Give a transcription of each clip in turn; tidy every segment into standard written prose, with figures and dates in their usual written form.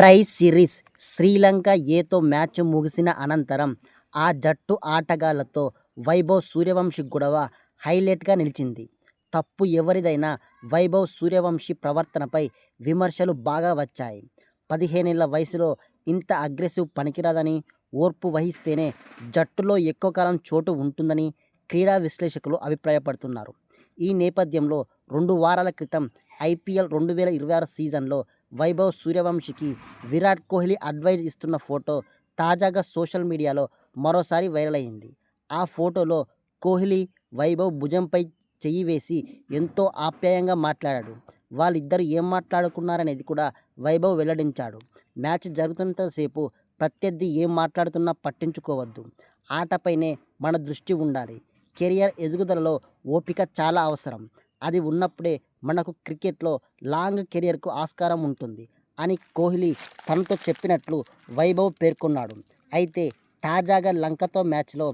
Try series Sri Lanka ఏతో match ముగిసిన అనంతరం ఆ జట్టు ఆటగాళ్లతో వైభవ్ సూర్యవంశి గొడవ హైలైట్గా నిలిచింది. తప్పు ఎవరిదైనా వైభవ్ సూర్యవంశి ప్రవర్తనపై విమర్శలు బాగా వచ్చాయి. 15 ఏళ్ల వయసులో ఇంత అగ్రెసివ్ పనికిరాదని, ఓర్పు వహిస్తేనే జట్టులో ఎక్కువ కాలం చోటు ఉంటుందని క్రీడా విశ్లేషకులు అభిప్రాయపడుతున్నారు. ఈ నేపథ్యంలో 2 వారాల క్రితం ఐపీఎల్ 2026 సీజన్లో వైభవ్ సూర్యవంశికి విరాట్ కోహ్లీ అడ్వైజ్ ఇస్తున్న ఫోటో తాజాగా సోషల్ మీడియాలో మరోసారి వైరల్ అయింది. ఆ ఫోటోలో కోహ్లీ వైభవ్ భుజంపై చెయ్యి వేసి ఎంతో ఆప్యాయంగా మాట్లాడాడు. వాళ్ళిద్దరూ ఏం మాట్లాడుకున్నారనేది కూడా వైభవ్ వెల్లడించాడు. మ్యాచ్ జరుగుతున్నంతసేపు ప్రత్యర్థి ఏం మాట్లాడుతున్నా పట్టించుకోవద్దు. ఆటపైనే మన దృష్టి ఉండాలి. కెరియర్ ఎదుగుదలలో ఓపిక చాలా అవసరం. అది ఉన్నప్పుడే మనకు క్రికెట్లో లాంగ్ కెరియర్కు ఆస్కారం ఉంటుంది అని కోహ్లీ తనతో చెప్పినట్లు వైభవ్ పేర్కొన్నాడు. అయితే తాజాగా లంకతో మ్యాచ్లో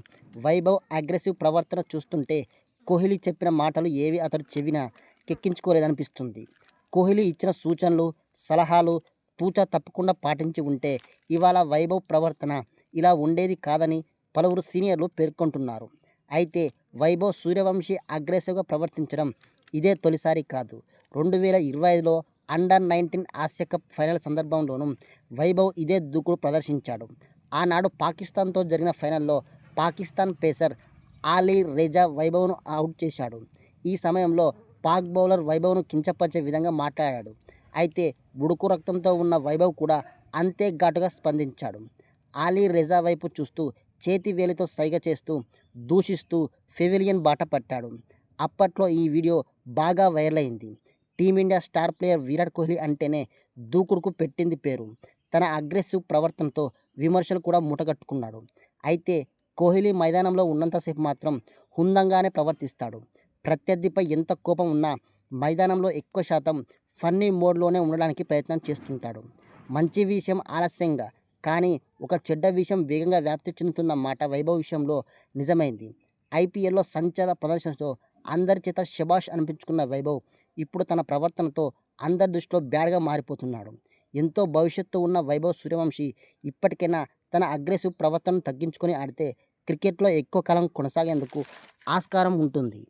వైభవ్ అగ్రెసివ్ ప్రవర్తన చూస్తుంటే కోహ్లీ చెప్పిన మాటలు ఏవి అతడు చెవిన కెక్కించుకోలేదనిపిస్తుంది. కోహ్లీ ఇచ్చిన సూచనలు, సలహాలు తూచా తప్పకుండా పాటించి ఉంటే ఇవాళ వైభవ్ ప్రవర్తన ఇలా ఉండేది కాదని పలువురు సీనియర్లు పేర్కొంటున్నారు. అయితే వైభవ్ సూర్యవంశి అగ్రెసివ్గా ప్రవర్తించడం ఇదే తొలిసారి కాదు. 2025లో అండర్-19 ఆసియా కప్ ఫైనల్ సందర్భంలోనూ వైభవ్ ఇదే దూకుడు ప్రదర్శించాడు. ఆనాడు పాకిస్తాన్తో జరిగిన ఫైనల్లో పాకిస్తాన్ పేసర్ అలీ రేజా వైభవ్ను అవుట్ చేశాడు. ఈ సమయంలో పాక్ బౌలర్ వైభవ్ను కించపరిచే విధంగా మాట్లాడాడు. అయితే ఉడుకు రక్తంతో ఉన్న వైభవ్ కూడా అంతే ఘాటుగా స్పందించాడు. అలీ రేజా వైపు చూస్తూ చేతి వేలితో సైగ చేస్తూ దూషిస్తూ పెవిలియన్ బాట పట్టాడు. అప్పట్లో ఈ వీడియో బాగా వైరల్ అయింది. Team India star player Virat Kohli అంటేనే దూకుడుకు పెట్టింది పేరు. తన అగ్రెసివ్ ప్రవర్తనతో విమర్శలు కూడా మూటగట్టుకున్నాడు. అయితే కోహ్లీ మైదానంలో ఉన్నంతసేపు మాత్రం హుందాగానే ప్రవర్తిస్తాడు. ప్రత్యర్థిపై ఎంత కోపం ఉన్నా మైదానంలో ఎక్కువ శాతం ఫన్నీ మోడ్లోనే ఉండడానికి ప్రయత్నం చేస్తుంటాడు. మంచి విషయం ఆలస్యంగా, కానీ ఒక చెడ్డ విషయం వేగంగా వ్యాప్తి చెందుతున్న మాట వైభవ్ విషయంలో నిజమైంది. ఐపీఎల్లో సంచలన ప్రదర్శనతో అందరి చేత శభాష్ అనిపించుకున్న వైభవ్ ఇప్పుడు తన ప్రవర్తనతో అందరి దృష్టిలో బ్యాడ్గా మారిపోతున్నాడు. ఎంతో భవిష్యత్తు ఉన్న వైభవ్ సూర్యవంశి ఇప్పటికైనా తన అగ్రెసివ్ ప్రవర్తనను తగ్గించుకొని ఆడితే క్రికెట్లో ఎక్కువ కాలం కొనసాగేందుకు ఆస్కారం ఉంటుంది.